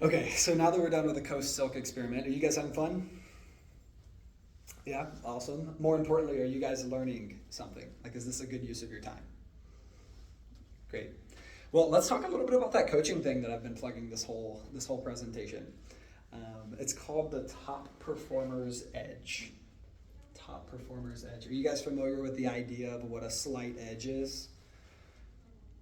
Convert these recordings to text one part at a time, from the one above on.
Okay, so now that we're done with the Coast Silk experiment, are you guys having fun? Yeah, awesome. More importantly, are you guys learning something? Like, is this a good use of your time? Great. Well, let's talk a little bit about that coaching thing that I've been plugging this whole presentation. It's called the Top Performer's Edge. Top Performer's Edge. Are you guys familiar with the idea of what a slight edge is?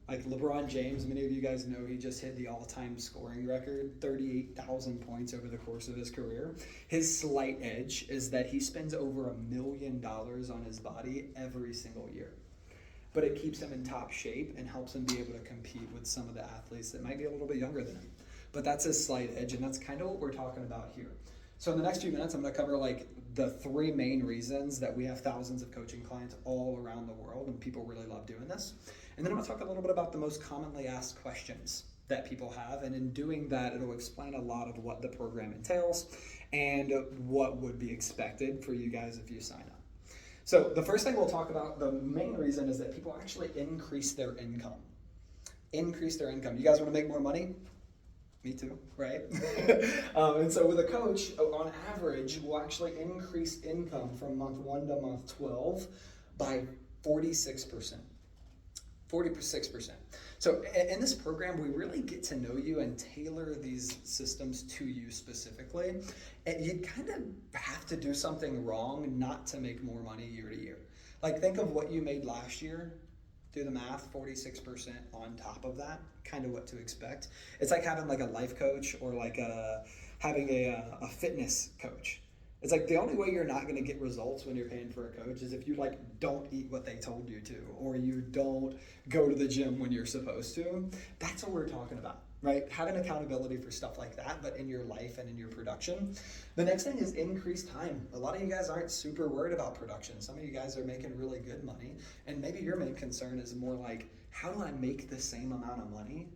Like LeBron James, many of you guys know he just hit the all-time scoring record, 38,000 points over the course of his career. His slight edge is that he spends over $1 million on his body every single year. But it keeps him in top shape and helps him be able to compete with some of the athletes that might be a little bit younger than him. But that's his slight edge, and that's kind of what we're talking about here. So in the next few minutes, I'm going to cover like the 3 main reasons that we have thousands of coaching clients all around the world, and people really love doing this. And then I'm going to talk a little bit about the most commonly asked questions that people have, and in doing that, it'll explain a lot of what the program entails and what would be expected for you guys if you sign up. So the first thing we'll talk about, the main reason, is that people actually increase their income. Increase their income. You guys want to make more money? Me too, right? And so with a coach, on average, we'll actually increase income from month 1 to month 12 by 46%. 46%. So in this program, we really get to know you and tailor these systems to you specifically. And you kind of have to do something wrong not to make more money year to year. Like, think of what you made last year. Do the math, 46% on top of that, kind of what to expect. It's like having like a life coach or like having a fitness coach. It's like the only way you're not going to get results when you're paying for a coach is if you like don't eat what they told you to, or you don't go to the gym when you're supposed to. That's what we're talking about, right? Having accountability for stuff like that, but in your life and in your production. The next thing is increased time. A lot of you guys aren't super worried about production. Some of you guys are making really good money, and maybe your main concern is more like, how do I make the same amount of money,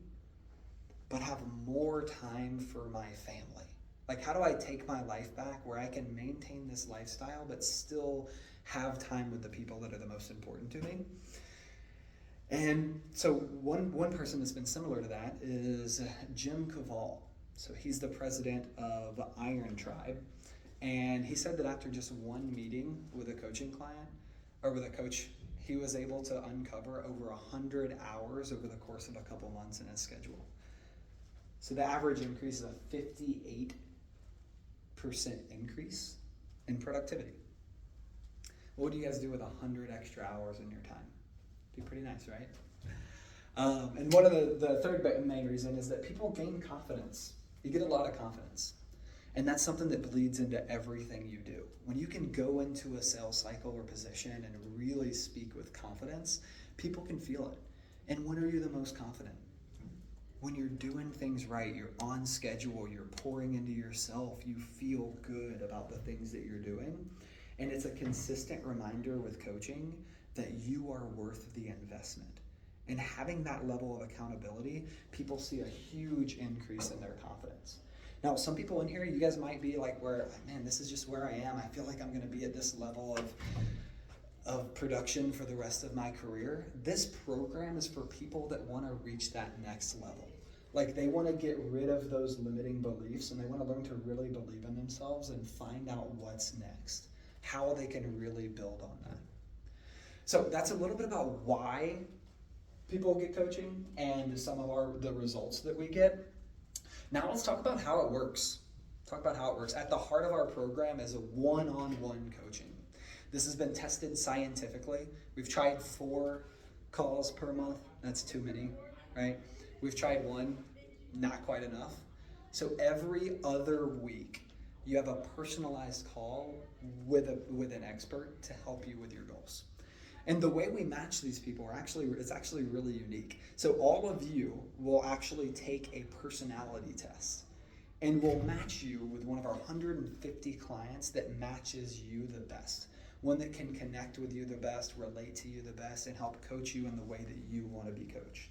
but have more time for my family? Like, how do I take my life back where I can maintain this lifestyle but still have time with the people that are the most important to me? And so one person that's been similar to that is Jim Caval. So he's the president of Iron Tribe. And he said that after just one meeting with a coaching client, or with a coach, he was able to uncover over 100 hours over the course of a couple months in his schedule. So the average increase is a 58% increase in productivity. What do you guys do with 100 extra hours in your time? Be pretty nice, right? And one of the third main reason is that people gain confidence. You get a lot of confidence. And that's something that bleeds into everything you do. When you can go into a sales cycle or position and really speak with confidence, people can feel it. And when are you the most confident? When you're doing things right, you're on schedule, you're pouring into yourself, you feel good about the things that you're doing. And it's a consistent reminder with coaching that you are worth the investment. And having that level of accountability, people see a huge increase in their confidence. Now, some people in here, you guys might be like, man, this is just where I am. I feel like I'm going to be at this level of production for the rest of my career. This program is for people that want to reach that next level. Like, they want to get rid of those limiting beliefs, and they want to learn to really believe in themselves and find out what's next, how they can really build on that. So that's a little bit about why people get coaching and some of the results that we get. Now let's talk about how it works. At the heart of our program is a one-on-one coaching. This has been tested scientifically. We've tried 4 calls per month. That's too many, right? We've tried 1, not quite enough. So every other week, you have a personalized call with an expert to help you with your goals. And the way we match these people it's actually really unique. So all of you will actually take a personality test, and we'll match you with one of our 150 clients that matches you the best. One that can connect with you the best, relate to you the best, and help coach you in the way that you want to be coached.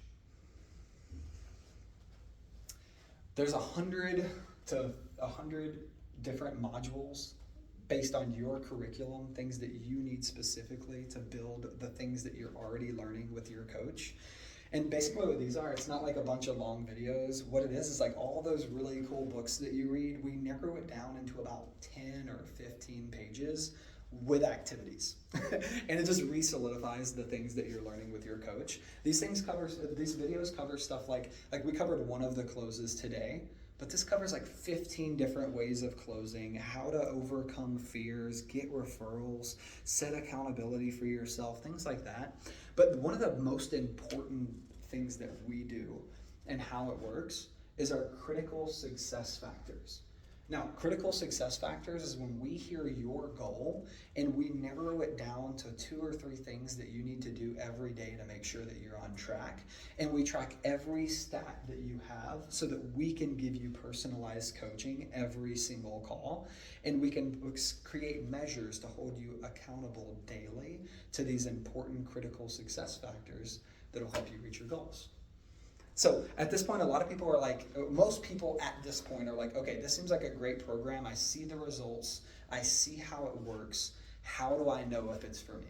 There's 100 to 100 different modules based on your curriculum, things that you need specifically to build the things that you're already learning with your coach. And basically what these are, it's not like a bunch of long videos. What it is like all those really cool books that you read, we narrow it down into about 10 or 15 pages with activities. And it just re-solidifies the things that you're learning with your coach. These videos cover stuff like we covered one of the closes today, but this covers like 15 different ways of closing, how to overcome fears, get referrals, set accountability for yourself, things like that. But one of the most important things that we do and how it works is our critical success factors. Now, critical success factors is when we hear your goal and we narrow it down to 2 or 3 things that you need to do every day to make sure that you're on track. And we track every stat that you have so that we can give you personalized coaching every single call. And we can create measures to hold you accountable daily to these important critical success factors that will help you reach your goals. So at this point, a lot of people are like, most people at this point are like, okay, this seems like a great program. I see the results. I see how it works. How do I know if it's for me?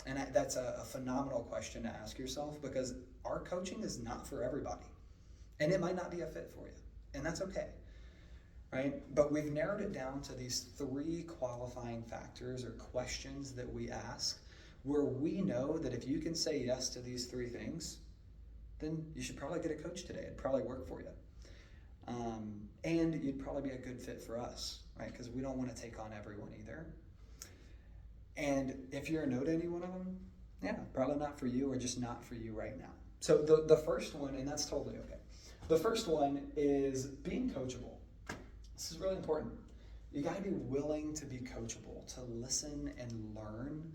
And that's a phenomenal question to ask yourself, because our coaching is not for everybody. And it might not be a fit for you. And that's okay, right? But we've narrowed it down to these 3 qualifying factors or questions that we ask, where we know that if you can say yes to these 3 things, then you should probably get a coach today. It'd probably work for you. And you'd probably be a good fit for us, right? Because we don't want to take on everyone either. And if you're a no to any one of them, yeah, probably not for you, or just not for you right now. So the first one, and that's totally okay. The first one is being coachable. This is really important. You got to be willing to be coachable, to listen and learn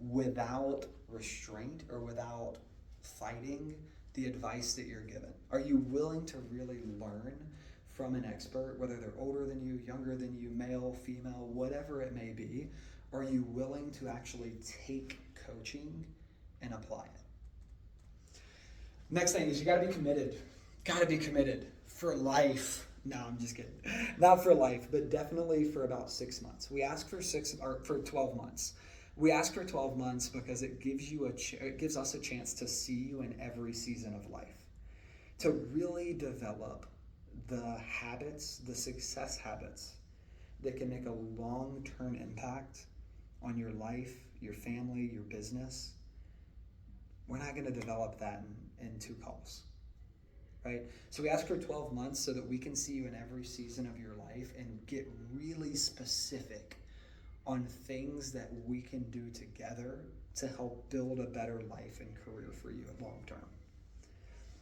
without restraint or without fighting the advice that you're given. Are you willing to really learn from an expert, whether they're older than you, younger than you, male, female, whatever it may be? Are you willing to actually take coaching and apply it? Next thing is you gotta be committed. Gotta be committed for life. No, I'm just kidding. Not for life, but definitely for about 6 months. We ask for 12 months. We ask for 12 months because it gives us a chance to see you in every season of life, to really develop the habits, the success habits that can make a long-term impact on your life, your family, your business. We're not going to develop that in 2 calls, right? So we ask for 12 months so that we can see you in every season of your life and get really specific on things that we can do together to help build a better life and career for you long term.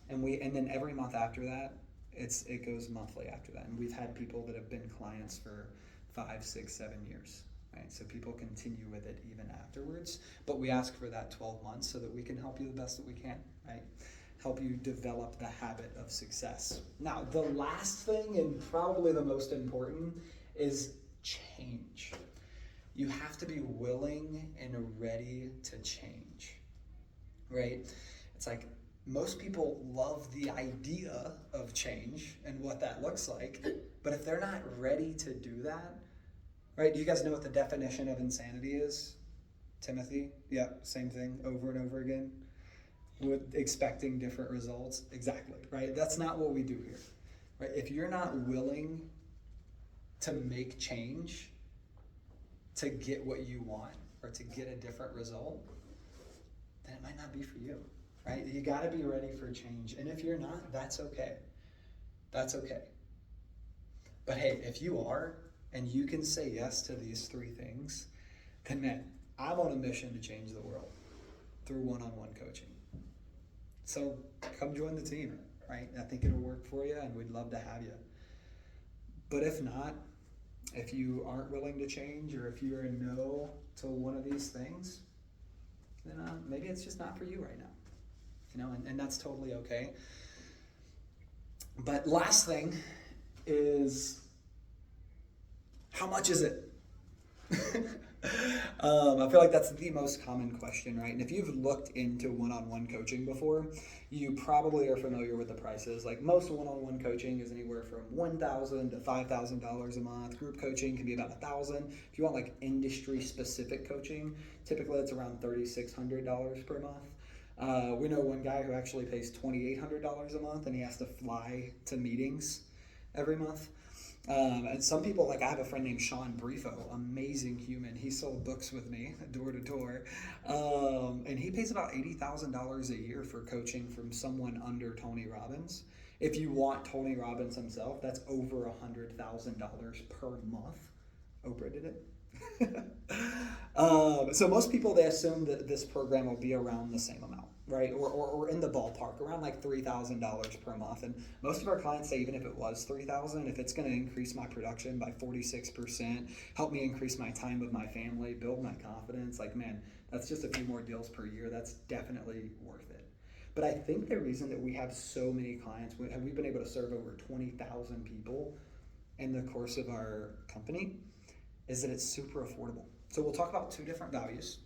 And then every month after that, it goes monthly after that. And we've had people that have been clients for 5, 6, 7 years, right? So people continue with it even afterwards. But we ask for that 12 months so that we can help you the best that we can, right? Help you develop the habit of success. Now, the last thing, and probably the most important, is change. You have to be willing and ready to change, right? It's like most people love the idea of change and what that looks like, but if they're not ready to do that, right? Do you guys know what the definition of insanity is? Timothy? Yeah, same thing over and over again with expecting different results. Exactly, right? That's not what we do here, right? If you're not willing to make change to get what you want or to get a different result, then it might not be for you, right? You got to be ready for change. And if you're not, that's okay. That's okay. But hey, if you are, and you can say yes to these 3 things, then man, I'm on a mission to change the world through one-on-one coaching. So come join the team, right? I think it'll work for you and we'd love to have you. But if not, if you aren't willing to change, or if you're a no to one of these things, then maybe it's just not for you right now. You know, and that's totally okay. But last thing is, how much is it? I feel like that's the most common question, right? And if you've looked into one-on-one coaching before, you probably are familiar with the prices. Like most one-on-one coaching is anywhere from $1,000 to $5,000 a month. Group coaching can be about $1,000. If you want like industry-specific coaching, typically it's around $3,600 per month. We know one guy who actually pays $2,800 a month, and he has to fly to meetings every month. And some people, like I have a friend named Sean Briefo, amazing human. He sold books with me door to door. And he pays about $80,000 a year for coaching from someone under Tony Robbins. If you want Tony Robbins himself, that's over $100,000 per month. Oprah did it. So most people, they assume that this program will be around the same amount, right? Or in the ballpark, around like $3,000 per month. And most of our clients say even if it was $3,000, if it's going to increase my production by 46%, help me increase my time with my family, build my confidence, like, man, that's just a few more deals per year. That's definitely worth it. But I think the reason that we have so many clients, we've been able to serve over 20,000 people in the course of our company, is that it's super affordable. So we'll talk about two different values.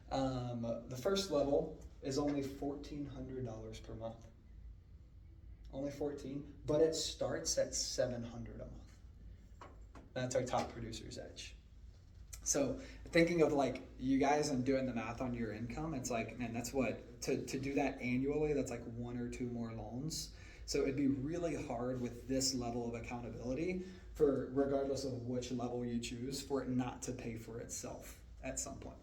The first level is only $1,400 per month. Only 14, but it starts at $700 a month. That's our top producer's edge. So thinking of like you guys and doing the math on your income, it's like, man, that's what, to do that annually, that's like one or two more loans. So it'd be really hard with this level of accountability for, regardless of which level you choose, for it not to pay for itself at some point.